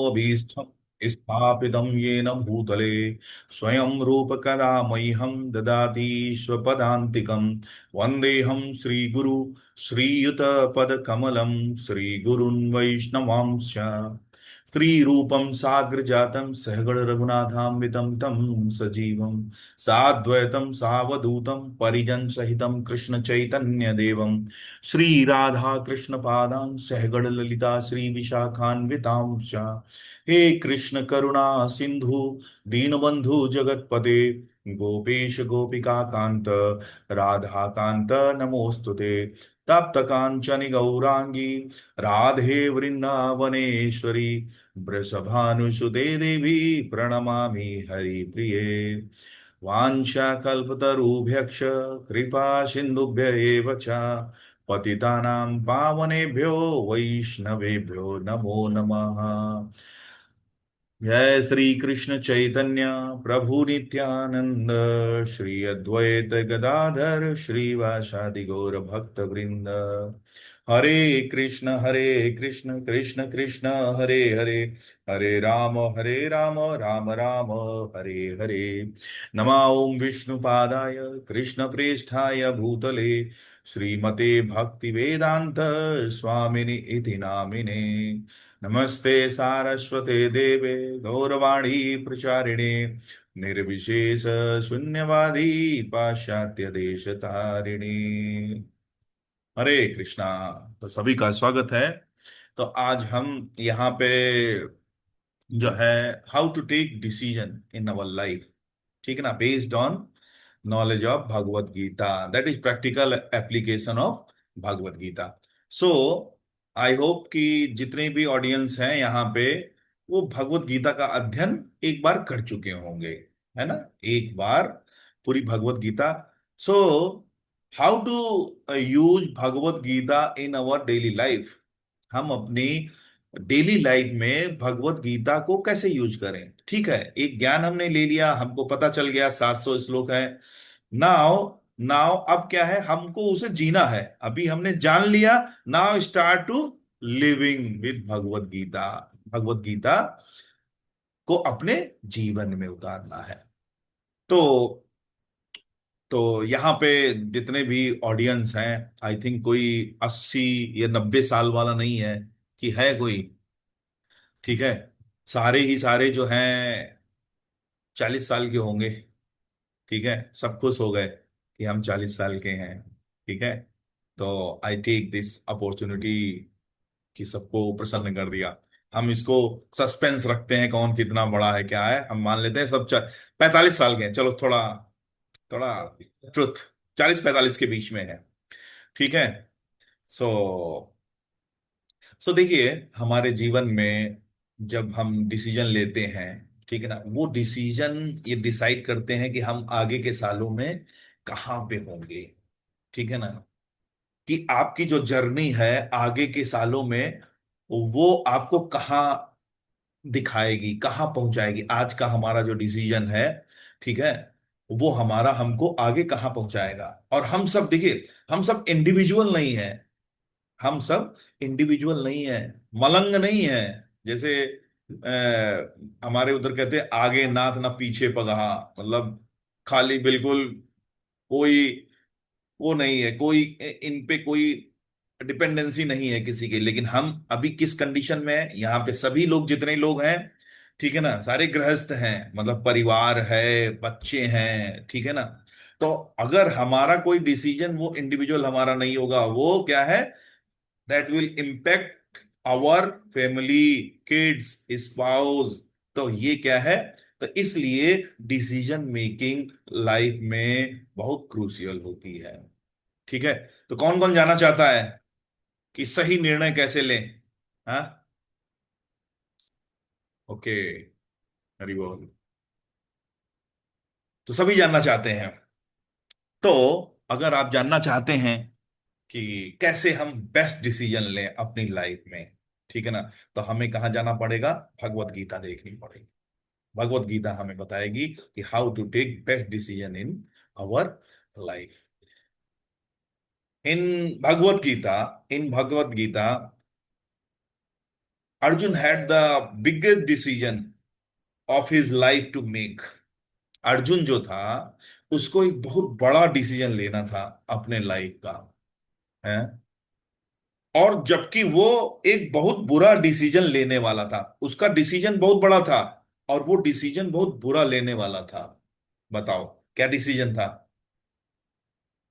मनोभीष्टं स्थापितं येन भूतले स्वयं रूप कदा मह्यं ददाति स्वपदान्तिकं वन्देऽहं श्रीगुरु श्रीयुतपदकमलं श्रीगुरुन् वैष्णवांश्च स्त्रीरूपं साग्रजातं सहगण रघुनाथान्वितं तं सजीवं साद्वैतं सावधूतं परिजन सहितं कृष्ण चैतन्य देवं श्री राधा कृष्ण पादां सहगण ललिता श्री विशाखान्वितांश्च हे कृष्ण करुणा सिंधु दीनबंधु जगतपते गोपेश गोपिका कांत राधा कांत नमोस्तुते तप्त कांचन गौरांगी राधे वृंदावनेश्वरी वृषभानुसुते देवी प्रणमामि हरिप्रिये वाञ्छाकल्पतरुभ्यश्च कृपा सिन्धुभ्य एव च पतितानां पावनेभ्यो वैष्णवेभ्यो नमो नमः। जय श्री कृष्ण चैतन्य प्रभु नित्यानंद श्री अद्वैत गदाधर श्रीवासादि गौर भक्त वृंद हरे कृष्ण कृष्ण कृष्ण हरे हरे हरे राम राम राम हरे हरे नमः ओं विष्णुपादाय कृष्ण प्रेष्ठाय भूतले श्रीमते भक्ति वेदांत स्वामिनि इति नामिने नमस्ते सारस्वते देवे गौरवाणी प्रचारिणे निर्विशेष शून्यवादी पाश्चात्य देश तारिणी। हरे कृष्णा। तो सभी का स्वागत है। तो आज हम यहाँ पे जो है how to take decision in our life, ठीक है ना, based on knowledge of Bhagavad Gita, that is practical application of Bhagavad Gita. So I hope कि जितने भी ऑडियंस हैं यहाँ पे वो भगवत गीता का अध्ययन एक बार कर चुके होंगे, है ना, एक बार पूरी Bhagavad Gita. So how to use Bhagavad Gita in our daily life, हम अपनी डेली लाइफ में भगवत गीता को कैसे यूज करें। ठीक है, एक ज्ञान हमने ले लिया, हमको पता चल गया 700 श्लोक है। नाउ नाउ अब क्या है, हमको उसे जीना है। अभी हमने जान लिया, now start to living with Bhagavad Gita. Bhagavad Gita को अपने जीवन में उतारना है। तो यहाँ पे जितने भी ऑडियंस हैं, आई थिंक कोई 80 या 90 साल वाला नहीं है कि है कोई, ठीक है, सारे ही सारे जो हैं 40 साल के होंगे। ठीक है, सब खुश हो गए कि हम 40 साल के हैं। ठीक है, तो आई टेक दिस अपॉर्चुनिटी कि सबको प्रसन्न कर दिया। हम इसको सस्पेंस रखते हैं, कौन कितना बड़ा है क्या है, हम मान लेते हैं सब 45 साल के हैं। चलो थोड़ा थोड़ा ट्रुथ 40-45 के बीच में है। ठीक है। सो देखिए, हमारे जीवन में जब हम डिसीजन लेते हैं, ठीक है ना, वो डिसीजन ये डिसाइड करते हैं कि हम आगे के सालों में कहाँ पे होंगे। ठीक है ना, कि आपकी जो जर्नी है आगे के सालों में वो आपको कहाँ दिखाएगी, कहाँ पहुंचाएगी। आज का हमारा जो डिसीजन है, ठीक है, वो हमारा हमको आगे कहाँ पहुंचाएगा। और हम सब देखिए, हम सब इंडिविजुअल नहीं है, हम सब इंडिविजुअल नहीं है, मलंग नहीं है। जैसे हमारे उधर कहते हैं आगे नाथ ना पीछे पगहा, मतलब खाली बिल्कुल कोई वो नहीं है, कोई इन पे कोई डिपेंडेंसी नहीं है किसी की। लेकिन हम अभी किस कंडीशन में है, यहाँ पे सभी लोग जितने लोग हैं, ठीक है ना, सारे गृहस्थ हैं, मतलब परिवार है, बच्चे हैं, ठीक है ना। तो अगर हमारा कोई डिसीजन वो इंडिविजुअल हमारा नहीं होगा, वो क्या है, that will impact our family, kids, spouse. तो ये क्या है, तो इसलिए डिसीजन मेकिंग लाइफ में बहुत क्रूशियल होती है। ठीक है, तो कौन कौन जाना चाहता है कि सही निर्णय कैसे लें। हाँ, ओके, हरि बोल। तो सभी जानना चाहते हैं। तो अगर आप जानना चाहते हैं कि कैसे हम बेस्ट डिसीजन लें अपनी लाइफ में, ठीक है ना, तो हमें कहाँ जाना पड़ेगा, भगवत गीता देखनी पड़ेगी। भगवत गीता हमें बताएगी कि how to take best decision in our life. In Bhagavad Gita in Bhagavad Gita Arjun had the biggest decision of his life to make. Arjun जो था, उसको एक बहुत बड़ा डिसीजन लेना था अपने लाइफ का, है। और जबकि वो एक बहुत बुरा डिसीजन लेने वाला था, उसका डिसीजन बहुत बड़ा था और वो डिसीजन बहुत बुरा लेने वाला था। बताओ क्या डिसीजन था?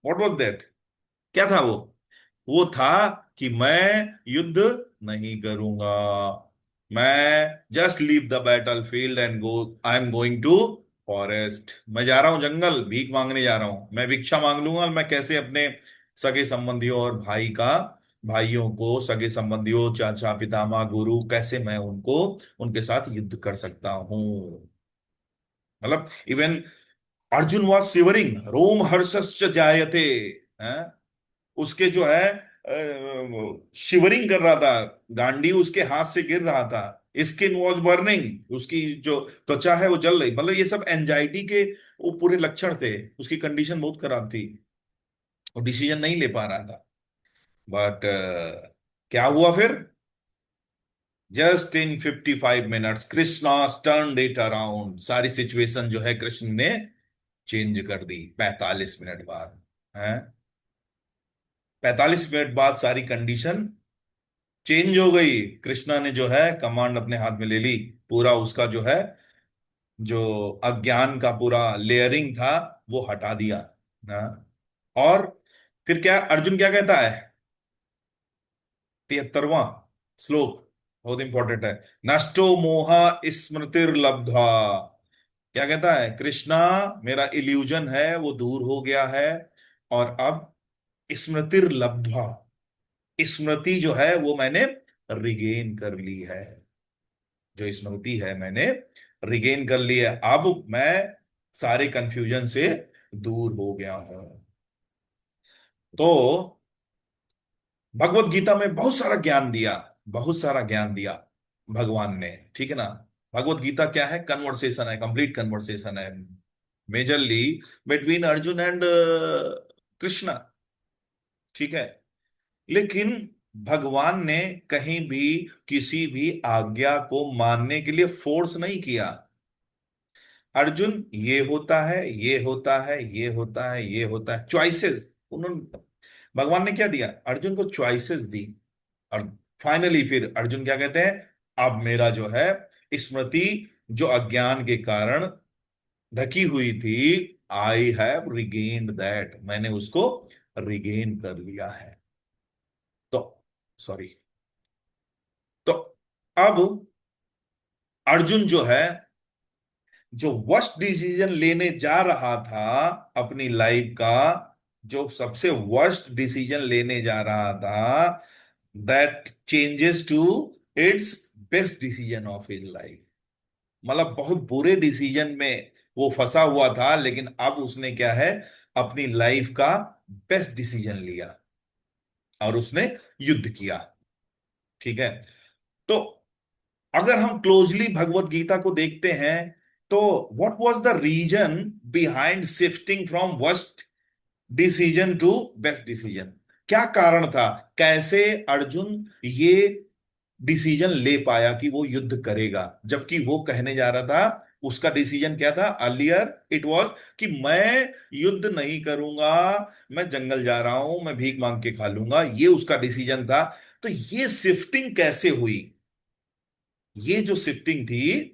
What was that? क्या था वो था कि मैं युद्ध नहीं करूंगा। मैं just leave the battlefield and go, I am going to forest. मैं जा रहा हूं जंगल, भीख मांगने जा रहा हूं, मैं भिक्षा मांग लूंगा और मैं कैसे अपने सगे संबंधियों और भाई का, भाइयों को, सगे संबंधियों, चाचा, पितामह, गुरु, कैसे मैं उनको, उनके साथ युद्ध कर सकता हूं। मतलब इवन अर्जुन वॉज शिवरिंग, रोम हर्षश्च जायते, हैं? उसके जो है शिवरिंग कर रहा था, गांडी उसके हाथ से गिर रहा था, स्किन वॉज बर्निंग, उसकी जो त्वचा है वो जल रही। मतलब ये सब एंजाइटी के वो पूरे लक्षण थे। उसकी कंडीशन बहुत खराब थी, वो डिसीजन नहीं ले पा रहा था। बट क्या हुआ फिर? Just in 55 minutes Krishna turned it around. सारी सिचुएशन जो है कृष्ण ने चेंज कर दी 45 मिनट बाद, है। 45 मिनट बाद सारी कंडीशन चेंज हो गई। कृष्णा ने जो है कमांड अपने हाथ में ले ली। पूरा उसका जो है, जो अज्ञान का पूरा लेयरिंग था वो हटा दिया। हाँ। और फिर क्या अर्जुन क्या कहता है? 73वां श्लोक बहुत इंपॉर्टेंट है। नष्टो मोहा स्मृतिर्लब्धा। क्या कहता है कृष्णा? मेरा इल्यूजन है वो दूर हो गया है, और अब स्मृतिर्लब्धा, स्मृति जो है वो मैंने रिगेन कर ली है। जो स्मृति है मैंने रिगेन कर ली है। अब मैं सारे कंफ्यूजन से दूर हो गया हूं। तो भगवत गीता में बहुत सारा ज्ञान दिया, बहुत सारा ज्ञान दिया भगवान ने, ठीक है ना। भगवत गीता क्या है? कन्वर्सेशन है, कंप्लीट कन्वर्सेशन है, majorly between Arjun and Krishna, ठीक है। लेकिन भगवान ने कहीं भी किसी भी आज्ञा को मानने के लिए फोर्स नहीं किया। अर्जुन ये होता है, ये होता है, ये होता है, ये होता है, चॉइसेस उन्होंने, भगवान ने क्या दिया? अर्जुन को चॉइसेस दी। और फाइनली फिर अर्जुन क्या कहते हैं? अब मेरा जो है स्मृति, जो अज्ञान के कारण ढकी हुई थी, आई हैव रिगेन्ड दैट, मैंने उसको रिगेन कर लिया है। तो सॉरी, तो अब अर्जुन जो है, जो वर्स्ट डिसीजन लेने जा रहा था अपनी लाइफ का, जो सबसे वर्स्ट डिसीजन लेने जा रहा था, that changes to its best decision of his life. मतलब बहुत बुरे डिसीजन में वो फंसा हुआ था, लेकिन अब उसने क्या है, अपनी लाइफ का बेस्ट डिसीजन लिया और उसने युद्ध किया, ठीक है। तो अगर हम क्लोजली भगवत गीता को देखते हैं, तो what was the reason behind shifting from worst decision to best decision? क्या कारण था? कैसे अर्जुन ये डिसीजन ले पाया कि वो युद्ध करेगा, जबकि वो कहने जा रहा था, उसका डिसीजन क्या था अर्लियर? इट वाज कि मैं युद्ध नहीं करूंगा, मैं जंगल जा रहा हूं, मैं भीख मांग के खा लूंगा, ये उसका डिसीजन था। तो ये शिफ्टिंग कैसे हुई? ये जो शिफ्टिंग थी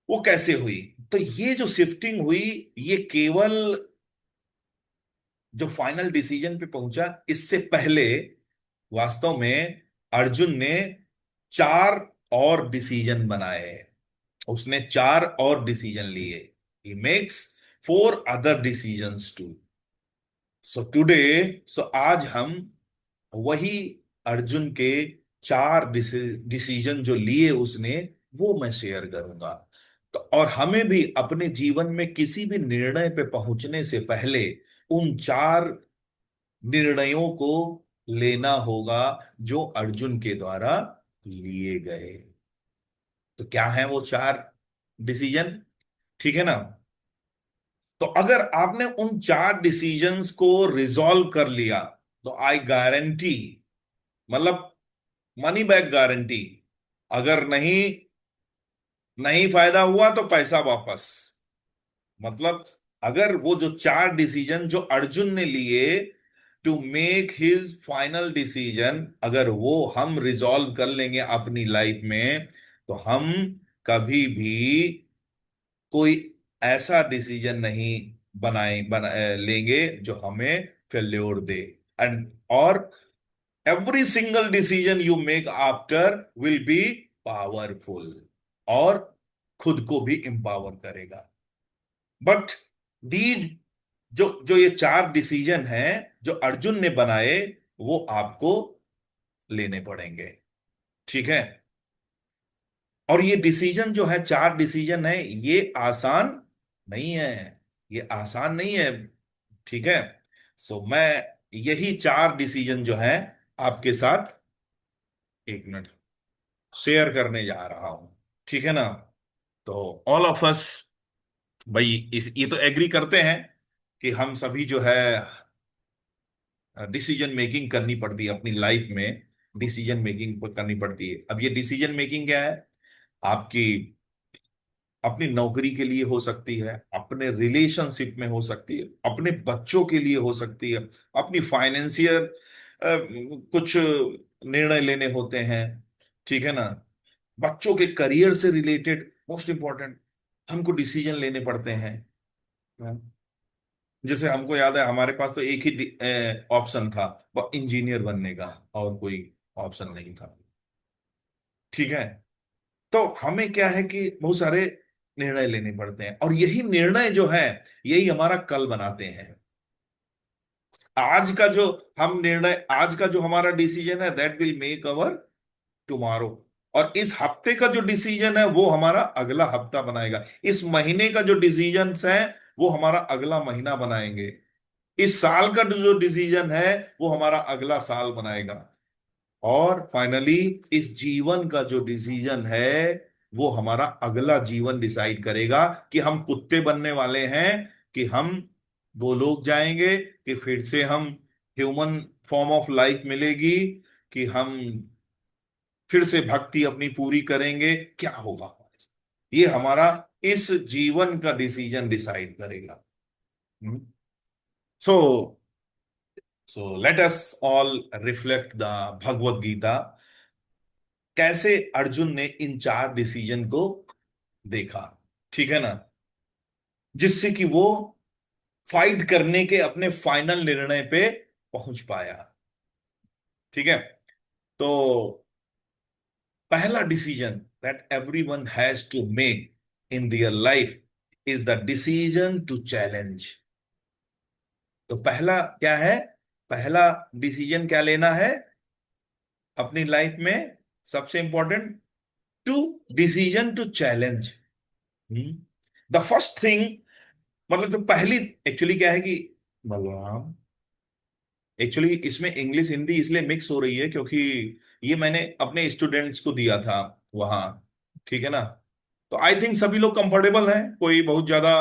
वो कैसे हुई? तो ये जो शिफ्टिंग हुई, ये केवल जो फाइनल डिसीजन पे पहुंचा, इससे पहले वास्तव में अर्जुन ने चार और डिसीजन बनाए। उसने चार और डिसीजन लिए। He makes four other decisions too. So today, so आज हम वही अर्जुन के चार डिसीजन जो लिए उसने, वो मैं शेयर करूंगा। तो और हमें भी अपने जीवन में किसी भी निर्णय पे पहुंचने से पहले उन चार निर्णयों को लेना होगा जो अर्जुन के द्वारा लिए गए। तो क्या है वो चार डिसीजन, ठीक है ना। तो अगर आपने उन चार डिसीजंस को रिजॉल्व कर लिया, तो आई गारंटी, मतलब मनी बैक गारंटी, अगर नहीं, नहीं फायदा हुआ तो पैसा वापस। मतलब अगर वो जो चार डिसीजन जो अर्जुन ने लिए to make his final decision, अगर वो हम रिजॉल्व कर लेंगे अपनी लाइफ में, तो हम कभी भी कोई ऐसा डिसीजन नहीं लेंगे जो हमें फेल्योर दे। एंड और every single decision you make after will be powerful, और खुद को भी एम्पावर करेगा। बट दीज जो जो ये चार डिसीजन हैं जो अर्जुन ने बनाए, वो आपको लेने पड़ेंगे। ठीक है। और ये डिसीजन जो है, चार डिसीजन है, ये आसान नहीं है। ये आसान नहीं है। ठीक है। सो मैं यही चार डिसीजन जो है आपके साथ, एक मिनट, शेयर करने जा रहा हूं। ठीक है ना। तो ऑल ऑफ अस, भाई इस ये तो एग्री करते हैं कि हम सभी जो है डिसीजन मेकिंग करनी पड़ती है अपनी लाइफ में। डिसीजन मेकिंग करनी पड़ती है। अब ये डिसीजन मेकिंग क्या है? आपकी अपनी नौकरी के लिए हो सकती है, अपने रिलेशनशिप में हो सकती है, अपने बच्चों के लिए हो सकती है, अपनी फाइनेंशियल कुछ निर्णय लेने होते हैं। ठीक है ना। बच्चों के करियर से रिलेटेड मोस्ट इंपॉर्टेंट हमको डिसीजन लेने पड़ते हैं। जैसे हमको याद है, हमारे पास तो एक ही ऑप्शन था, वो इंजीनियर बनने का, और कोई ऑप्शन नहीं था। ठीक है। तो हमें क्या है कि बहुत सारे निर्णय लेने पड़ते हैं, और यही निर्णय जो है, यही हमारा कल बनाते हैं। आज का जो हम निर्णय, आज का जो हमारा डिसीजन है, that will make our tomorrow. और इस हफ्ते का जो डिसीजन है वो हमारा अगला हफ्ता बनाएगा। इस महीने का जो डिसीजन है वो हमारा अगला महीना बनाएंगे। इस साल का जो डिसीजन है वो हमारा अगला साल बनाएगा। और फाइनली इस जीवन का जो डिसीजन है वो हमारा अगला जीवन डिसाइड करेगा कि हम कुत्ते बनने वाले हैं, कि हम वो लोग जाएंगे, कि फिर से हम ह्यूमन फॉर्म ऑफ लाइफ मिलेगी, कि हम फिर से भक्ति अपनी पूरी करेंगे, क्या होगा हमारे साथ। ये हमारा इस जीवन का डिसीजन डिसाइड करेगा। So so let us all reflect the Bhagavad Gita, कैसे अर्जुन ने इन चार डिसीजन को देखा। ठीक है ना। जिससे कि वो फाइट करने के अपने फाइनल निर्णय पे पहुंच पाया। ठीक है। तो पहला decision that everyone has to make in their life is the decision to challenge. तो पहला क्या है? पहला डिसीजन क्या लेना है अपनी लाइफ में? सबसे important, to decision to challenge. The first thing, मतलब जो पहली, एक्चुअली क्या है कि बलराम, एक्चुअली इसमें इंग्लिश हिंदी इसलिए मिक्स हो रही है क्योंकि ये मैंने अपने स्टूडेंट्स को दिया था वहां। ठीक है ना। तो आई थिंक सभी लोग कंफर्टेबल हैं, कोई बहुत ज्यादा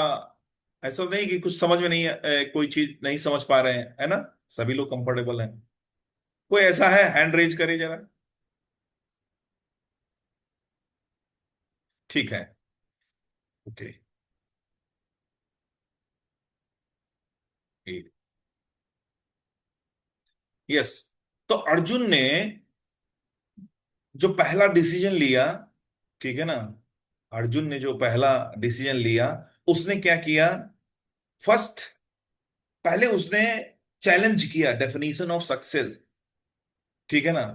ऐसा नहीं कि कुछ समझ में नहीं है, कोई चीज नहीं समझ पा रहे हैं, है ना। सभी लोग कंफर्टेबल हैं। कोई ऐसा है, हैंड रेज करे जरा। ठीक है। ओके। यस। तो अर्जुन ने जो पहला डिसीजन लिया, ठीक है ना, अर्जुन ने जो पहला डिसीजन लिया, उसने क्या किया? फर्स्ट, पहले उसने चैलेंज किया डेफिनेशन ऑफ सक्सेस। ठीक है ना।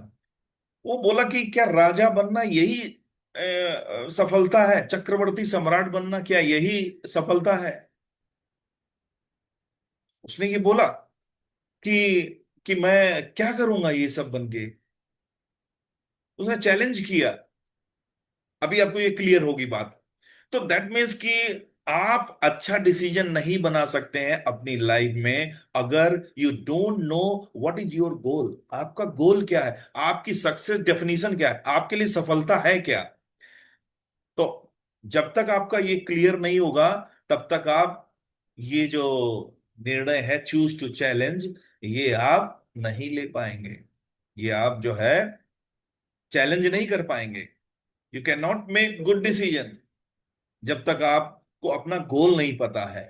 वो बोला कि क्या राजा बनना यही सफलता है? चक्रवर्ती सम्राट बनना क्या यही सफलता है? उसने ये बोला कि मैं क्या करूंगा ये सब बन के। उसने चैलेंज किया। अभी आपको ये क्लियर होगी बात। तो दैट मीन्स कि आप अच्छा डिसीजन नहीं बना सकते हैं अपनी लाइफ में अगर you don't know what is your goal. आपका गोल क्या है? आपकी सक्सेस डेफिनेशन क्या है? आपके लिए सफलता है क्या? तो जब तक आपका ये क्लियर नहीं होगा, तब तक आप ये जो निर्णय है चूज टू चैलेंज, ये आप नहीं ले पाएंगे। ये आप जो है चैलेंज नहीं कर पाएंगे। You can not make good decision जब तक आपको अपना गोल नहीं पता है,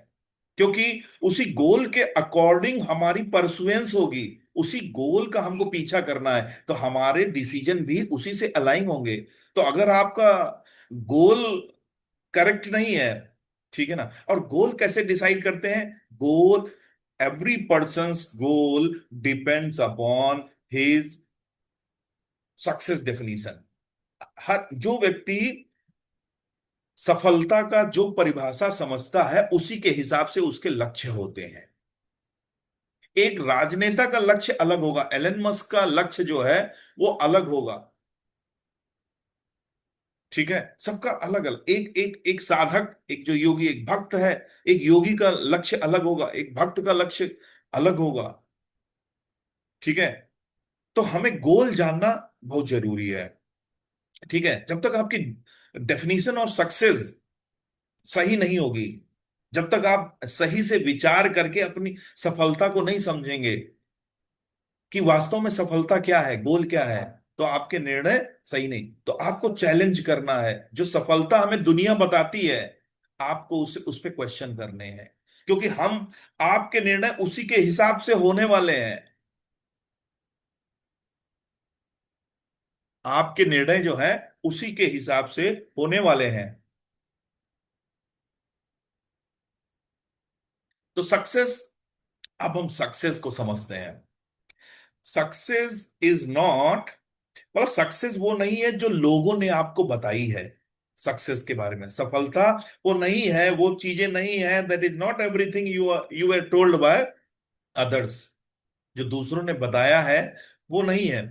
क्योंकि उसी गोल के अकॉर्डिंग हमारी परसुएंस होगी, उसी गोल का हमको पीछा करना है, तो हमारे डिसीजन भी उसी से अलाइन होंगे। तो अगर आपका गोल करेक्ट नहीं है, ठीक है ना, और गोल कैसे डिसाइड करते हैं? Goal, every persons goal depends upon his success definition. हर जो व्यक्ति सफलता का जो परिभाषा समझता है, उसी के हिसाब से उसके लक्ष्य होते हैं। एक राजनेता का लक्ष्य अलग होगा, एलन मस्क का लक्ष्य जो है वो अलग होगा, ठीक है, सबका अलग अलग। एक एक एक साधक, एक जो योगी, एक भक्त है, एक योगी का लक्ष्य अलग होगा, एक भक्त का लक्ष्य अलग होगा, ठीक है। तो हमें गोल जानना बहुत जरूरी है, ठीक है। जब तक आपकी डेफिनेशन ऑफ सक्सेस सही नहीं होगी, जब तक आप सही से विचार करके अपनी सफलता को नहीं समझेंगे कि वास्तव में सफलता क्या है, गोल क्या है, तो आपके निर्णय सही नहीं। तो आपको चैलेंज करना है, जो सफलता हमें दुनिया बताती है, आपको उस पे क्वेश्चन करने हैं, क्योंकि हम, आपके निर्णय उसी के हिसाब से होने वाले हैं। आपके निर्णय जो है उसी के हिसाब से होने वाले हैं। तो सक्सेस, अब हम सक्सेस को समझते हैं। सक्सेस इज नॉट, मतलब सक्सेस वो नहीं है जो लोगों ने आपको बताई है। सक्सेस के बारे में, सफलता वो नहीं है, वो चीजें नहीं है, that is not everything you are told by others. जो दूसरों ने बताया है वो नहीं है,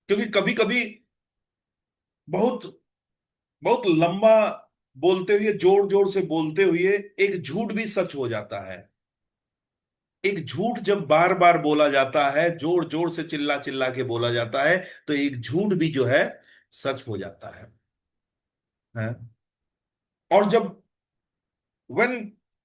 क्योंकि कभी कभी बहुत बहुत लंबा बोलते हुए, जोर जोर से बोलते हुए एक झूठ भी सच हो जाता है। एक झूठ जब बार बार बोला जाता है, जोर जोर से चिल्ला चिल्ला के बोला जाता है, तो एक झूठ भी जो है सच हो जाता है? और जब when,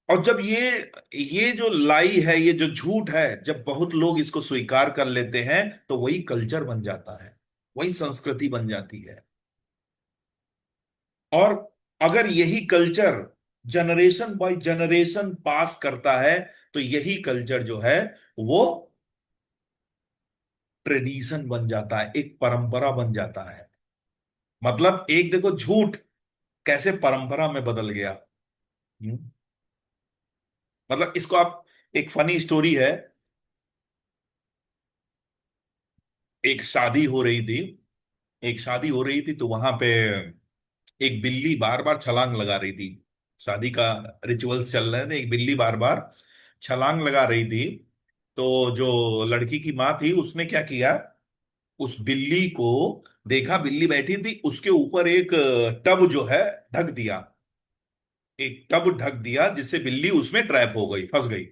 और जब ये जो लाई है, ये जो झूठ है, जब बहुत लोग इसको स्वीकार कर लेते हैं, तो वही कल्चर बन जाता है, वही संस्कृति बन जाती है। और अगर यही culture generation by generation pass करता है, तो यही कल्चर जो है वो ट्रेडिशन बन जाता है, एक परंपरा बन जाता है। मतलब एक देखो झूठ कैसे परंपरा में बदल गया। हम्म? मतलब इसको आप, एक फनी स्टोरी है। एक शादी हो रही थी, एक शादी हो रही थी, तो वहां पे एक बिल्ली बार बार छलांग लगा रही थी। शादी का रिचुअल्स चल रहे थे, एक बिल्ली बार बार छलांग लगा रही थी। तो जो लड़की की माँ थी, उसने क्या किया, उस बिल्ली को देखा, बिल्ली बैठी थी, उसके ऊपर एक टब जो है ढक दिया, एक टब ढक दिया, जिससे बिल्ली उसमें ट्रैप हो गई, फंस गई,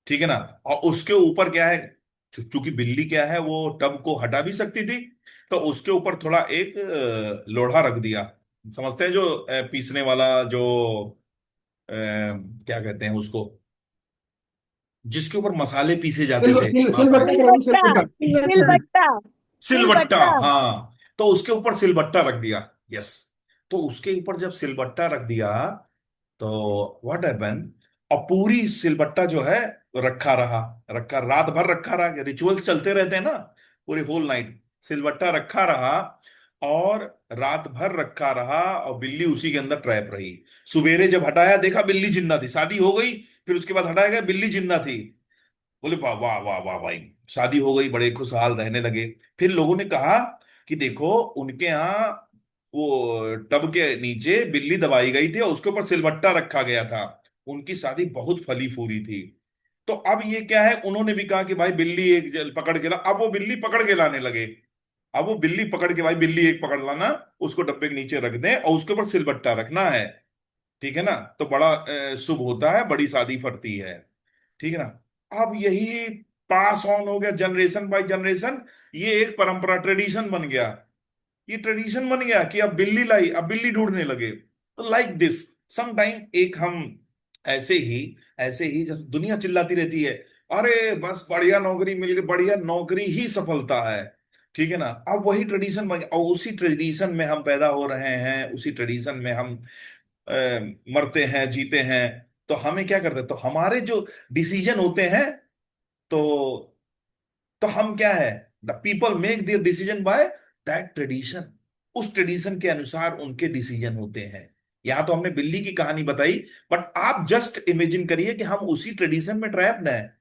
ठीक है ना। और उसके ऊपर क्या है, चूंकि बिल्ली क्या है, वो टब को हटा भी सकती थी, तो उसके ऊपर थोड़ा एक लोढ़ा रख दिया। समझते हैं, जो पीसने वाला, जो क्या कहते हैं उसको, जिसके ऊपर मसाले पीसे जाते थे, आप सिलबट्टा करोगे, सिलबट्टा। सिलबट्टा। सिलबट्टा। सिलबट्टा, सिलबट्टा। हाँ। तो उसके ऊपर सिलबट्टा रख दिया, यस। तो उसके ऊपर जब सिलबट्टा रख दिया, तो व्हाट हैपन, और पूरी सिलबट्टा जो है रखा रहा, रखा, रात भर रखा रहा, रिचुअल्स चलते रहते हैं ना, पूरी होल नाइट सिलबट्टा रखा रहा, और रात भर रखा रहा, और बिल्ली उसी के अंदर ट्रैप रही। सवेरे जब हटाया, देखा बिल्ली जिंदा थी, शादी हो गई, फिर उसके बाद हटाया गया, बिल्ली जिंदा थी। बोले वाह वाह वाह वाह भाई, शादी हो गई, बड़े खुशहाल रहने लगे। फिर लोगों ने कहा कि देखो, उनके यहाँ वो टब के नीचे बिल्ली दबाई गई थी और उसके ऊपर सिलबट्टा रखा गया था, उनकी शादी बहुत फली फूली थी। तो अब ये क्या है, उन्होंने भी कहा कि भाई बिल्ली एक पकड़ के ला, अब वो बिल्ली पकड़ के लाने लगे। अब वो बिल्ली पकड़ के, भाई बिल्ली एक पकड़ लाना, उसको डब्बे के नीचे रख दें और उसके ऊपर सिलबट्टा रखना है, ठीक है ना, तो बड़ा शुभ होता है, बड़ी शादी फरती है, ठीक है ना। अब यही पास ऑन हो गया जनरेशन बाय जनरेशन, ये एक परंपरा, ट्रेडिशन बन गया। ये ट्रेडिशन बन गया कि अब बिल्ली लाई, अब बिल्ली ढूंढने लगे। तो लाइक दिस, सम टाइम एक हम ऐसे ही जब दुनिया चिल्लाती रहती है, अरे बस बढ़िया नौकरी मिल गई, बढ़िया नौकरी ही सफलता है, ठीक है ना। अब वही ट्रेडिशन बन गया और उसी ट्रेडिशन में हम पैदा हो रहे हैं, उसी ट्रेडिशन में हम अ, मरते हैं, जीते हैं। तो हमें क्या करते हैं, तो हमारे जो डिसीजन होते हैं, तो हम क्या है, the people make their decision by that tradition. उस ट्रेडिशन के अनुसार उनके डिसीजन होते हैं। यहां तो हमने बिल्ली की कहानी बताई, बट आप जस्ट इमेजिन करिए कि हम उसी ट्रेडिशन में ट्रैप्ड हैं,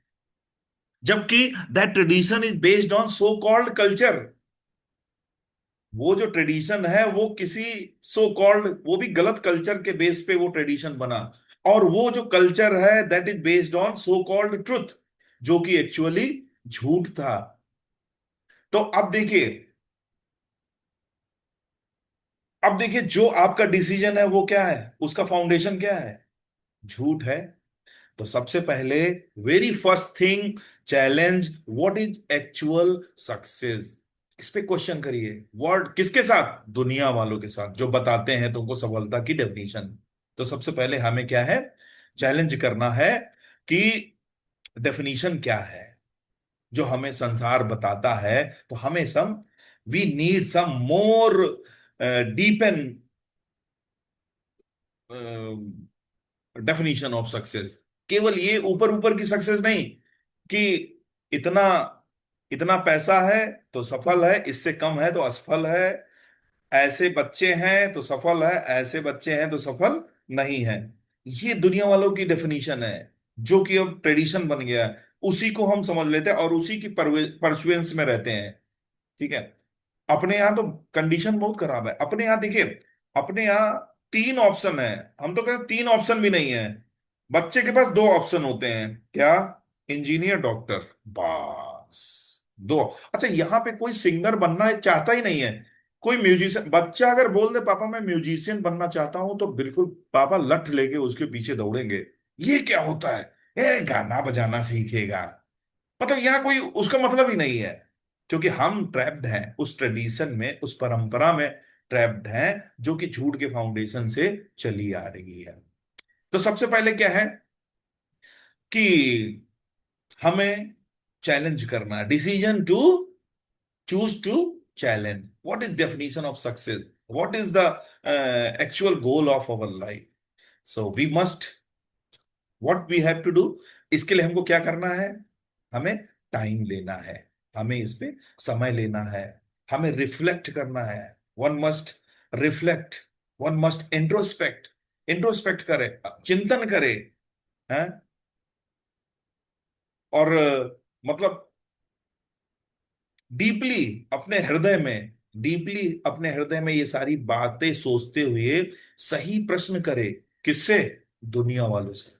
जबकि that tradition is based on so called culture. वो जो ट्रेडिशन है वो किसी सो कॉल्ड, वो भी गलत कल्चर के बेस पे वो ट्रेडिशन बना। और वो जो कल्चर है that is based on so called truth, जो कि एक्चुअली झूठ था। तो अब देखिए जो आपका डिसीजन है वो क्या है, उसका फाउंडेशन क्या है, झूठ है। तो सबसे पहले, very first thing, challenge what is actual success. इस पे क्वेश्चन करिए। वर्ड किसके साथ, दुनिया वालों के साथ जो बताते हैं तुमको सफलता की डेफिनेशन। तो सबसे पहले हमें क्या है, चैलेंज करना है कि डेफिनेशन क्या है जो हमें संसार बताता है। तो हमें some, we need some more deep and definition of success. केवल ये ऊपर ऊपर की सक्सेस नहीं कि इतना इतना पैसा है तो सफल है, इससे कम है तो असफल है, ऐसे बच्चे हैं तो सफल है, ऐसे बच्चे हैं तो सफल नहीं है। ये दुनिया वालों की डेफिनेशन है, जो कि अब ट्रेडिशन बन गया है। उसी को हम समझ लेते हैं और उसी की परसुएंस में रहते हैं। ठीक है। अपने यहाँ तो कंडीशन बहुत खराब है। अपने यहाँ देखिए, अपने यहाँ 3 ऑप्शन है, हम तो कहते हैं 3 ऑप्शन भी नहीं है। बच्चे के पास 2 ऑप्शन होते हैं, क्या, इंजीनियर, डॉक्टर, बस। दो। अच्छा, यहाँ पे कोई सिंगर बनना चाहता ही नहीं है, कोई म्यूजिशियन। बच्चा अगर बोल दे पापा मैं म्यूजिशियन बनना चाहता हूं, तो बिल्कुल पापा लठ लेके उसके पीछे दौड़ेंगे। ये क्या होता है, गाना बजाना सीखेगा। मतलब यहाँ कोई उसका मतलब ही नहीं है, क्योंकि हम ट्रैप्ड हैं उस ट्रेडिशन में, उस परंपरा में ट्रैप्ड हैं, जो कि झूठ के फाउंडेशन से चली आ रही है। तो सबसे पहले क्या है कि हमें चैलेंज करना, decision to choose to challenge what is definition of success, what is the actual goal of our life. So we must, what we have to do, इसके लिए हमको क्या करना है, हमें टाइम लेना है, हमें इस पे समय लेना है, हमें रिफ्लेक्ट करना है। One must reflect, one must introspect, introspect करे, चिंतन करे, हैं। और मतलब डीपली अपने हृदय में, डीपली अपने हृदय में ये सारी बातें सोचते हुए सही प्रश्न करे। किससे, दुनिया वालों से।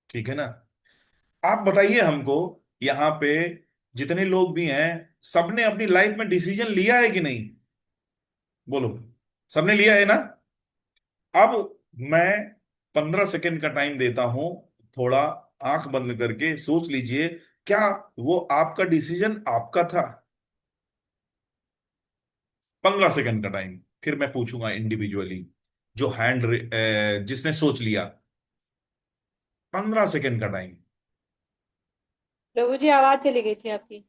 ठीक है ना। आप बताइए हमको, यहाँ पे जितने लोग भी हैं, सबने अपनी लाइफ में डिसीजन लिया है कि नहीं, बोलो। सबने लिया है ना। अब मैं 15 सेकंड का टाइम देता हूं, थोड़ा आंख बंद करके सोच लीजिए, क्या वो आपका डिसीजन आपका था। 15 सेकंड का टाइम, फिर मैं पूछूंगा इंडिविजुअली, जो जिसने सोच लिया। 15 सेकंड का टाइम। प्रभु जी, आवाज चली गई थी आपकी।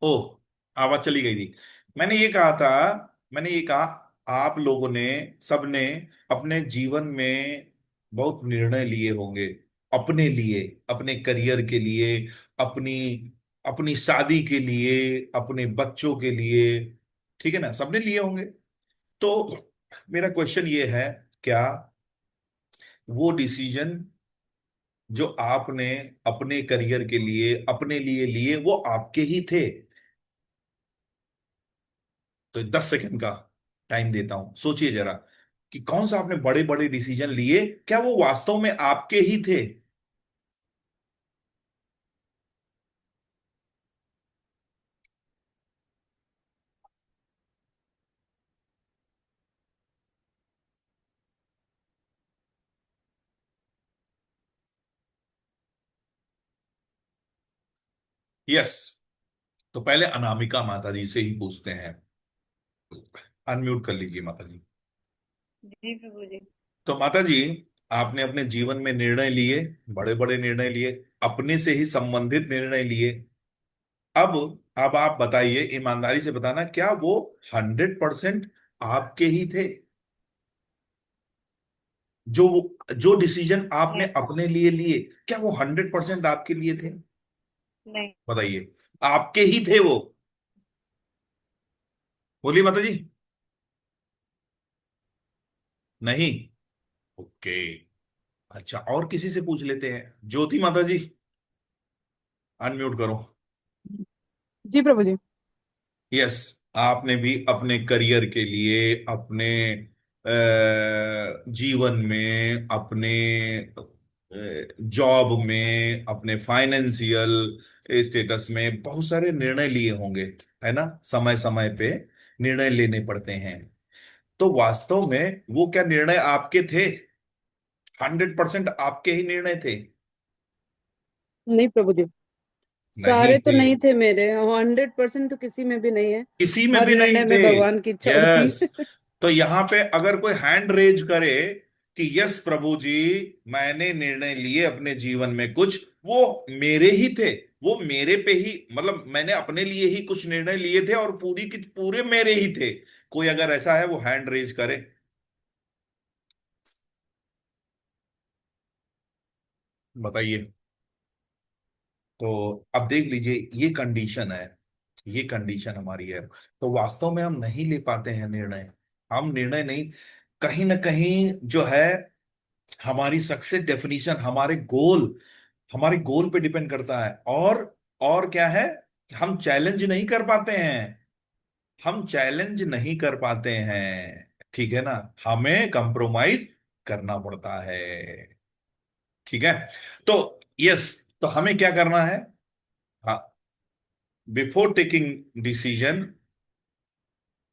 ओ, आवाज चली गई थी। मैंने ये कहा था, मैंने ये कहा, आप लोगों ने, सबने अपने जीवन में बहुत निर्णय लिए होंगे, अपने लिए, अपने करियर के लिए, अपनी अपनी शादी के लिए, अपने बच्चों के लिए। ठीक है ना, सबने लिए होंगे। तो मेरा क्वेश्चन ये है, क्या वो डिसीजन जो आपने अपने करियर के लिए, अपने लिए लिए, वो आपके ही थे। तो 10 सेकंड का टाइम देता हूं, सोचिए जरा कि कौन सा आपने बड़े बड़े डिसीजन लिए, क्या वो वास्तव में आपके ही थे। यस। तो पहले अनामिका माता जी से ही पूछते हैं। अनम्यूट कर लीजिए माता जी। जी प्रभु जी। तो माता जी, आपने अपने जीवन में निर्णय लिए, बड़े बड़े निर्णय लिए, अपने से ही संबंधित निर्णय लिए। अब अब आप बताइए, ईमानदारी से बताना, क्या वो 100% आपके ही थे? जो जो डिसीजन आपने नहीं। अपने लिए लिए, क्या वो 100% आपके लिए थे? नहीं। बताइए। आपके ही थे वो? बोलिए माता जी। नहीं। ओके। अच्छा, और किसी से पूछ लेते हैं। ज्योति माता जी, अनम्यूट करो। जी प्रभु जी। यस। आपने भी अपने करियर के लिए, अपने जीवन में, अपने जॉब में, अपने फाइनेंशियल स्टेटस में बहुत सारे निर्णय लिए होंगे, है ना? समय समय पे निर्णय लेने पड़ते हैं। तो वास्तव में वो क्या निर्णय आपके थे? 100% आपके ही निर्णय थे? नहीं प्रभु जी, नहीं सारे तो थे। नहीं थे मेरे, 100% तो किसी में भी नहीं है। किसी में हर भी नहीं निर्णय थे। में भगवान की इच्छा होती यस। है। तो यहां पे अगर कोई हैंड रेज करे कि यस प्रभु जी, मैंने निर्णय लिए अपने जीवन में कुछ, वो मेरे ही थे, वो मेरे पे ही, मतलब मैंने अपने लिए ही कुछ निर्णय लिए थे और पूरी की पूरे मेरे ही थे। कोई अगर ऐसा है, वो हैंड रेज करे। बताइए। तो अब देख लीजिए, ये कंडीशन है, ये कंडीशन हमारी है। तो वास्तव में हम नहीं ले पाते हैं निर्णय। हम निर्णय नहीं, कहीं ना कहीं जो है, हमारी सक्सेस डेफिनेशन, हमारे गोल पे डिपेंड करता है। और क्या है, हम चैलेंज नहीं कर पाते हैं, हम चैलेंज नहीं कर पाते हैं, ठीक है ना? हमें कंप्रोमाइज करना पड़ता है, ठीक है? तो यस, तो हमें क्या करना है? हाँ, before taking decision,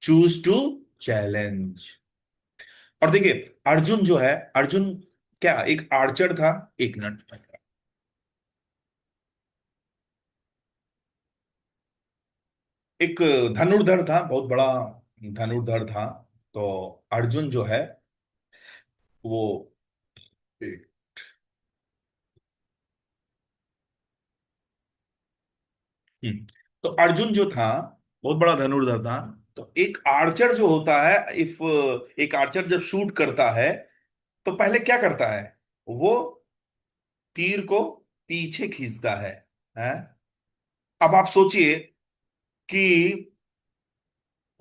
choose to challenge. और देखिए, अर्जुन जो है, अर्जुन क्या एक आर्चर था? एक मिनट। एक धनुर्धर था, बहुत बड़ा धनुर्धर था। तो अर्जुन जो है वो एक- हम्म, तो अर्जुन जो था बहुत बड़ा धनुर्धर था। तो एक आर्चर जो होता है, इफ एक आर्चर जब शूट करता है, तो पहले क्या करता है? वो तीर को पीछे खींचता है? अब आप सोचिए कि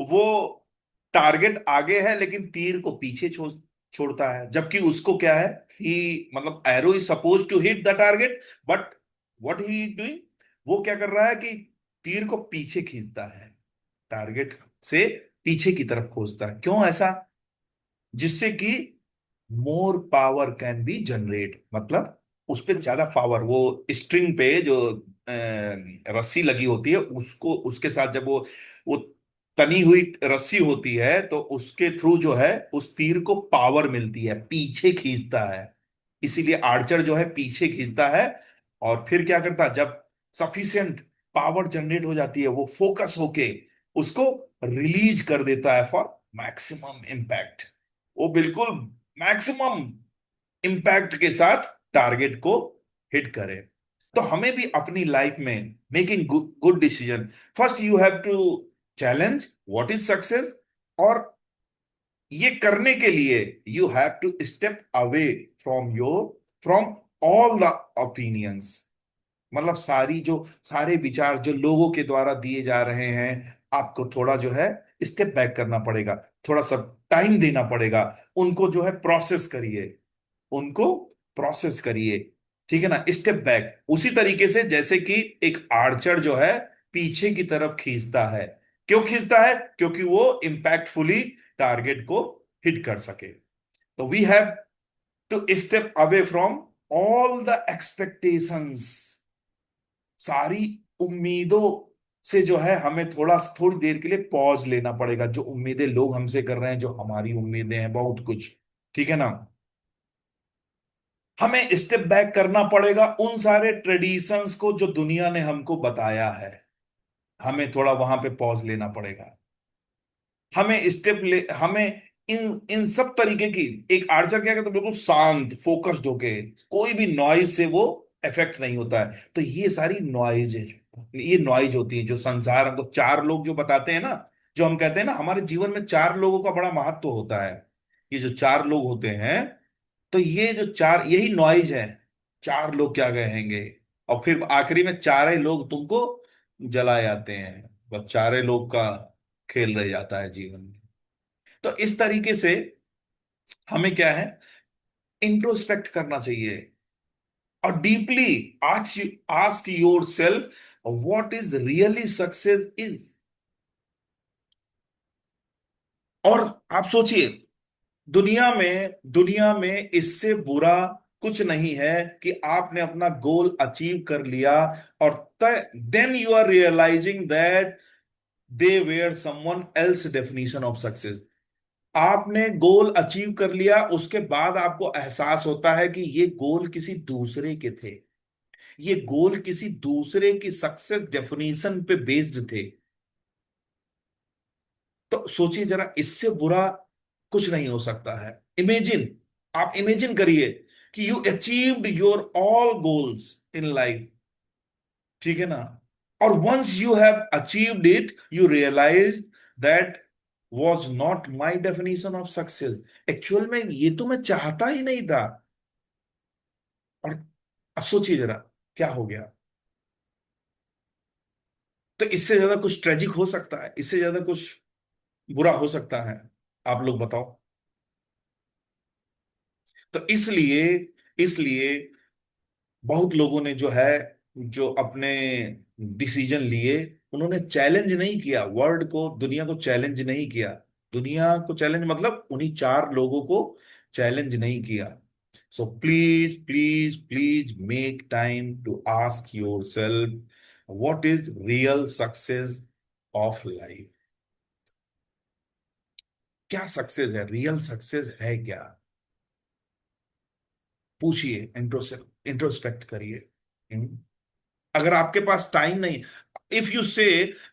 वो टारगेट आगे है लेकिन तीर को पीछे छोड़ता है, जबकि उसको क्या है, ही मतलब arrow is suppose to hit the target, but what he doing, वो क्या कर रहा है कि तीर को पीछे खींचता है, टारगेट से पीछे की तरफ खोजता है। क्यों ऐसा? जिससे कि more power can be generate, मतलब उस पर ज्यादा पावर, वो स्ट्रिंग पे जो रस्सी लगी होती है, उसको उसके साथ जब वो तनी हुई रस्सी होती है, तो उसके थ्रू जो है उस तीर को पावर मिलती है, पीछे खींचता है। इसीलिए आर्चर जो है पीछे खींचता है। और फिर क्या करता है, जब सफिशियंट पावर जनरेट हो जाती है, वो फोकस होके उसको रिलीज कर देता है फॉर मैक्सिमम इम्पैक्ट। वो बिल्कुल मैक्सिमम इंपैक्ट के साथ टारगेट को हिट करे। तो हमें भी अपनी लाइफ में making good decision, first you have to challenge what is success. और ये करने के लिए you have to step away from all the opinions, मतलब सारे विचार जो लोगों के द्वारा दिए जा रहे हैं, आपको थोड़ा जो है स्टेप बैक करना पड़ेगा, थोड़ा सा टाइम देना पड़ेगा। उनको जो है प्रोसेस करिए, उनको प्रोसेस करिए, ठीक है ना? स्टेप बैक, उसी तरीके से जैसे कि एक आर्चर जो है पीछे की तरफ खींचता है। क्यों खींचता है? क्योंकि वो इंपैक्टफुली टारगेट को हिट कर सके। तो we have to step away from all the expectations, सारी उम्मीदों से जो है हमें थोड़ी देर के लिए पॉज लेना पड़ेगा। जो उम्मीदें लोग हमसे कर रहे हैं, जो हमारी उम्मीदें हैं, बहुत कुछ, ठीक है ना? हमें स्टेप बैक करना पड़ेगा उन सारे ट्रेडिशंस को जो दुनिया ने हमको बताया है, हमें थोड़ा वहां पे पॉज लेना पड़ेगा। हमें इन इन सब तरीके की, एक आर्चर क्या करता है, बिल्कुल शांत फोकस्ड होके, कोई भी नॉइज से वो इफेक्ट नहीं होता है। तो ये सारी नॉइज ये नॉइज होती है जो संसार हमको चार लोग जो बताते हैं ना, जो हम कहते हैं ना हमारे जीवन में चार लोगों का बड़ा महत्व होता है। ये जो चार लोग होते हैं, तो ये जो चार, यही नॉइज है। चार लोग क्या कहेंगे, और फिर आखिरी में चारे लोग तुमको जला जाते हैं। बस चारे लोग का खेल रह जाता है जीवन में। तो इस तरीके से हमें क्या है, इंट्रोस्पेक्ट करना चाहिए और deeply ask ask yourself what is really success is. और आप सोचिए, दुनिया में इससे बुरा कुछ नहीं है कि आपने अपना गोल अचीव कर लिया और then you are realising that they were someone else definition of success. आपने गोल अचीव कर लिया, उसके बाद आपको एहसास होता है कि ये गोल किसी दूसरे के थे, ये गोल किसी दूसरे की सक्सेस डेफिनेशन पे बेस्ड थे। तो सोचिए जरा, इससे बुरा कुछ नहीं हो सकता है। इमेजिन, आप इमेजिन करिए कि you achieved your all goals in life, ठीक है ना। और once you have achieved it you realise that was not my definition of success. Actual में ये तो मैं चाहता ही नहीं था। और अब सोचिए जरा, क्या हो गया। तो इससे ज्यादा कुछ ट्रेजिक हो सकता है, इससे ज्यादा कुछ बुरा हो सकता है, आप लोग बताओ। तो इसलिए इसलिए बहुत लोगों ने जो है, जो अपने डिसीजन लिए, उन्होंने चैलेंज नहीं किया वर्ल्ड को, दुनिया को चैलेंज नहीं किया। दुनिया को चैलेंज मतलब उन्हीं चार लोगों को चैलेंज नहीं किया। So please please please make time to ask yourself what is real success of life. क्या सक्सेस है, रियल सक्सेस है क्या? पूछिए, इंट्रोस्पेक्ट करिए। अगर आपके पास टाइम नहीं, इफ यू से,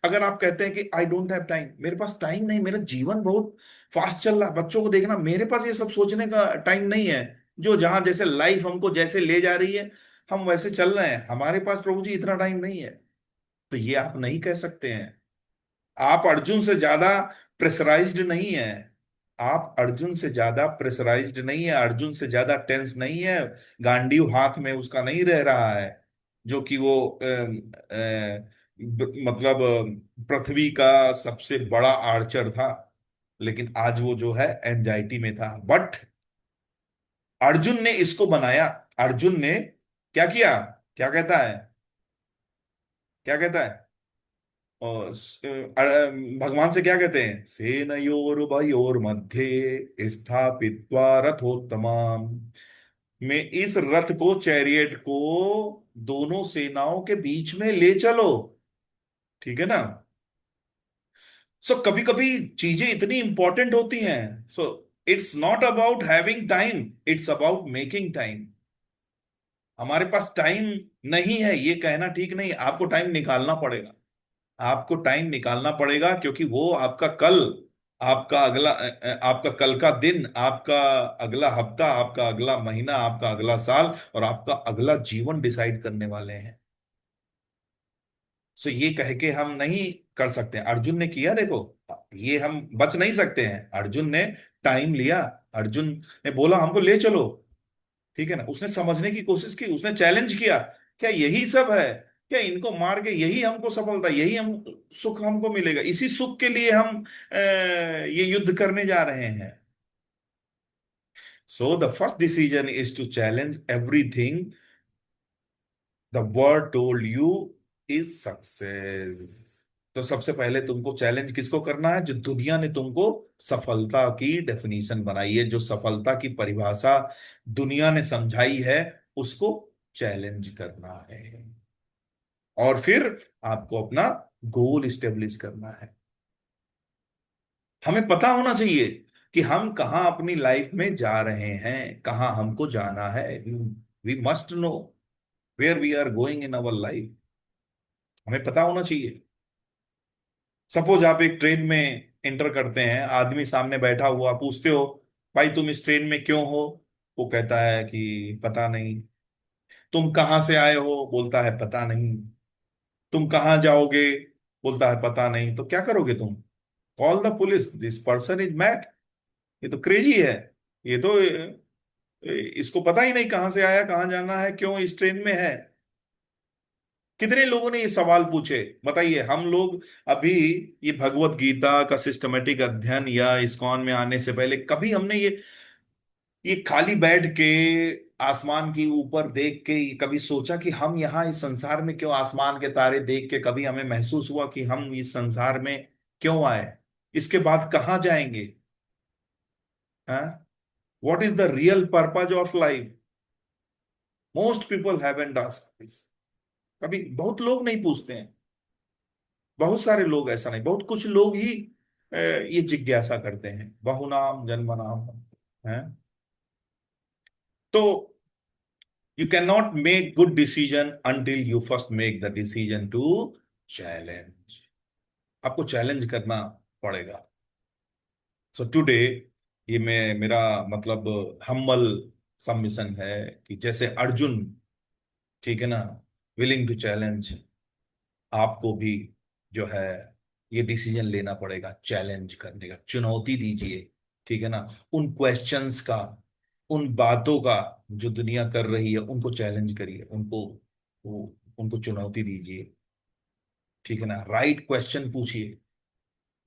अगर आप कहते हैं कि आई डोंट हैव टाइम, मेरे पास टाइम नहीं, मेरा जीवन बहुत फास्ट चल रहा है, बच्चों को देखना, मेरे पास ये सब सोचने का टाइम नहीं है। जो जहां जैसे लाइफ हमको जैसे ले जा रही है, हम वैसे चल रहे हैं, हमारे पास प्रभु जी इतना टाइम नहीं है। तो ये आप नहीं कह सकते हैं। आप अर्जुन से ज्यादा प्रेशराइज्ड नहीं है। आप अर्जुन से ज्यादा प्रेशराइज्ड नहीं है, अर्जुन से ज्यादा टेंस नहीं है। गांडीव हाथ में उसका नहीं रह रहा है, जो कि वो मतलब पृथ्वी का सबसे बड़ा आर्चर था। लेकिन आज वो जो है एंजाइटी में था। बट अर्जुन ने इसको बनाया। अर्जुन ने क्या किया, क्या कहता है, क्या कहता है, और भगवान से क्या कहते हैं, सेनयोरुभयोर मध्ये स्थापित्वा रथोत्तमाम। में इस रथ को, चैरियट को दोनों सेनाओं के बीच में ले चलो, ठीक है ना। सो कभी कभी चीजें इतनी इंपॉर्टेंट होती हैं। So it's not about having time, it's about making time. हमारे पास टाइम नहीं है ये कहना ठीक नहीं, आपको टाइम निकालना पड़ेगा। आपको टाइम निकालना पड़ेगा, क्योंकि वो आपका कल, आपका अगला आपका कल का दिन, आपका अगला हफ्ता, आपका अगला महीना, आपका अगला साल और आपका अगला जीवन डिसाइड करने वाले हैं। सो ये कह के हम नहीं कर सकते। अर्जुन ने किया, देखो, ये हम बच नहीं सकते हैं। अर्जुन ने टाइम लिया, अर्जुन ने बोला हमको ले चलो, ठीक है ना। उसने समझने की कोशिश की, उसने चैलेंज किया, क्या यही सब है, क्या इनको मार के यही हमको सफलता, यही हम सुख हमको मिलेगा, इसी सुख के लिए हम ये युद्ध करने जा रहे हैं। So the first decision is to challenge everything the word told you is success. तो सबसे पहले तुमको चैलेंज किसको करना है, जो दुनिया ने तुमको सफलता की डेफिनेशन बनाई है, जो सफलता की परिभाषा दुनिया ने समझाई है, उसको चैलेंज करना है। और फिर आपको अपना गोल स्टेब्लिश करना है। हमें पता होना चाहिए कि हम कहाँ अपनी लाइफ में जा रहे हैं, कहाँ हमको जाना है। We must know where we are going in our life. हमें पता होना चाहिए। सपोज आप एक ट्रेन में एंटर करते हैं, आदमी सामने बैठा हुआ, पूछते हो भाई तुम इस ट्रेन में क्यों हो, वो कहता है कि पता नहीं। तुम कहाँ से आए हो, बोलता है पता नहीं। तुम कहाँ जाओगे? बोलता है पता नहीं। तो क्या करोगे तुम? Call the police, this person is mad, ये तो क्रेजी है, ये तो इसको पता ही नहीं कहां से आया, कहाँ जाना है, क्यों इस ट्रेन में है। कितने लोगों ने ये सवाल पूछे? बताइए। हम लोग अभी ये भगवत गीता का सिस्टमेटिक अध्ययन या इस्कॉन में आने से पहले कभी हमने ये खाली बैठ के आसमान के ऊपर देख के कभी सोचा कि हम यहाँ इस संसार में क्यों? आसमान के तारे देख के कभी हमें महसूस हुआ कि हम इस संसार में क्यों आए? इसके बाद कहाँ जाएंगे? हाँ, what is the real purpose of life? Most people haven't asked this. कभी बहुत लोग नहीं पूछते हैं, बहुत सारे लोग, ऐसा नहीं, बहुत कुछ लोग ही ये जिज्ञासा करते हैं। बहुनाम जन्मनाम है। तो you cannot make good decision until you first make the decision to challenge। आपको चैलेंज करना पड़ेगा। सो टुडे ये मेरा मतलब हम्बल सबमिशन है कि जैसे अर्जुन, ठीक है ना, विलिंग टू चैलेंज, आपको भी जो है ये डिसीजन लेना पड़ेगा, चैलेंज करने का। चुनौती दीजिए, ठीक है ना, उन क्वेश्चंस का, उन बातों का जो दुनिया कर रही है, उनको चैलेंज करिए, उनको चुनौती दीजिए, ठीक है ना। राइट क्वेश्चन पूछिए।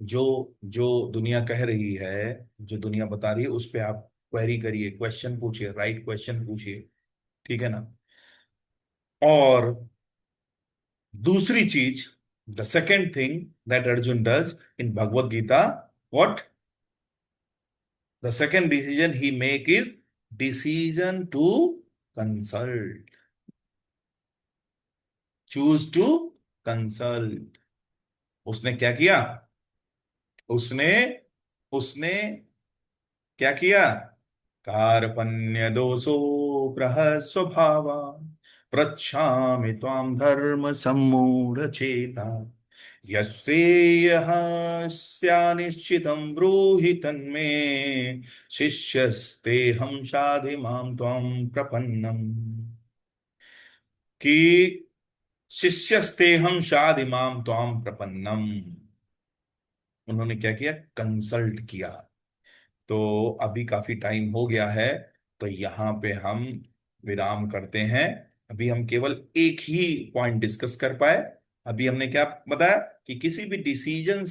जो जो दुनिया कह रही है, जो दुनिया बता रही है, उस पे आप क्वेरी करिए, क्वेश्चन पूछिए, राइट क्वेश्चन पूछिए, ठीक है ना। और दूसरी चीज, the second thing that Arjun does in Bhagavad Gita, what? The second decision he make is decision to consult, choose to consult. उसने क्या किया? उसने उसने क्या किया? कार्पण्य दोषो स्वभावा पृच्छामि त्वां धर्म सम्मूढ़ चेता यश्रेयः स्यानिश्चितं ब्रूहि तन्मे शिष्यस्तेऽहं शाधि मां त्वां प्रपन्नम्। कि शिष्यस्तेऽहं शाधि मां त्वां प्रपन्नम्। उन्होंने क्या किया? कंसल्ट किया। तो अभी काफी टाइम हो गया है, तो यहाँ पे हम विराम करते हैं। अभी हम केवल एक ही पॉइंट डिस्कस कर पाए। अभी हमने क्या बताया कि किसी भी डिसीजन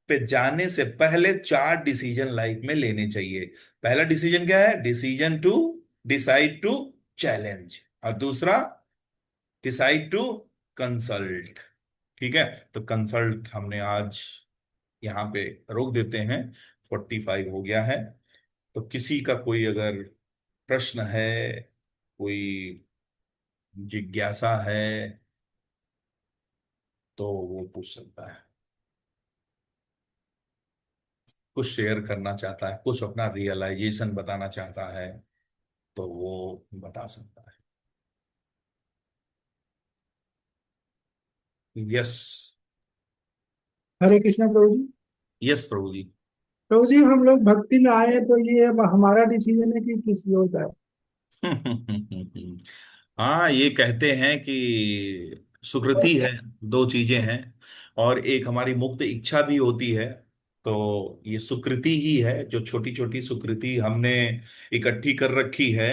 पे जाने से पहले चार डिसीजन लाइफ में लेने चाहिए। पहला डिसीजन क्या है? Decision to decide to challenge. और दूसरा, डिसाइड टू कंसल्ट। ठीक है, तो कंसल्ट हमने आज यहाँ पे रोक देते हैं। 45 हो गया है। तो किसी का कोई अगर प्रश्न है, कोई जिज्ञासा है, तो वो पूछ सकता है, कुछ शेयर करना चाहता है, कुछ अपना रियलाइजेशन बताना चाहता है, तो वो बता सकता है। यस। हरे कृष्णा प्रभु जी। यस प्रभु जी। प्रभु जी, हम लोग भक्ति में आए तो ये अब हमारा डिसीजन है कि किसी और का है? हाँ, ये कहते हैं कि सुकृति है, दो चीजें हैं, और एक हमारी मुक्त इच्छा भी होती है। तो ये सुकृति ही है, जो छोटी छोटी सुकृति हमने इकट्ठी कर रखी है,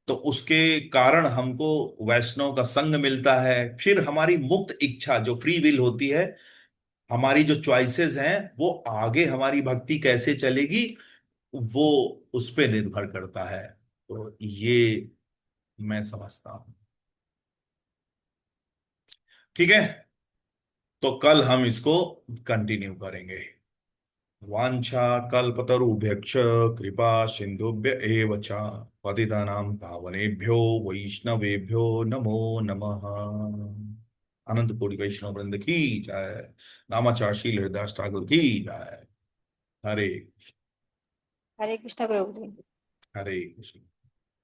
तो उसके कारण हमको वैष्णव का संग मिलता है। फिर हमारी मुक्त इच्छा जो फ्री विल होती है, हमारी जो चॉइसेस हैं, वो आगे हमारी भक्ति कैसे चलेगी, वो उस पे निर्भर करता है। तो ये मैं समझता हूं। ठीक है, तो कल हम इसको कंटिन्यू करेंगे। वांछा कल्पतरुभ्यश्च कृपा सिंधुभ्य एव च पतितानां पावनेभ्यो वैष्णवेभ्यो नमो नमः। अनंत कोटि वैष्णव वृंद की जय। नामाचार शील हरिदास ठाकुर की जय। हरे हरे कृष्णा प्रभु जी। हरे कृष्ण।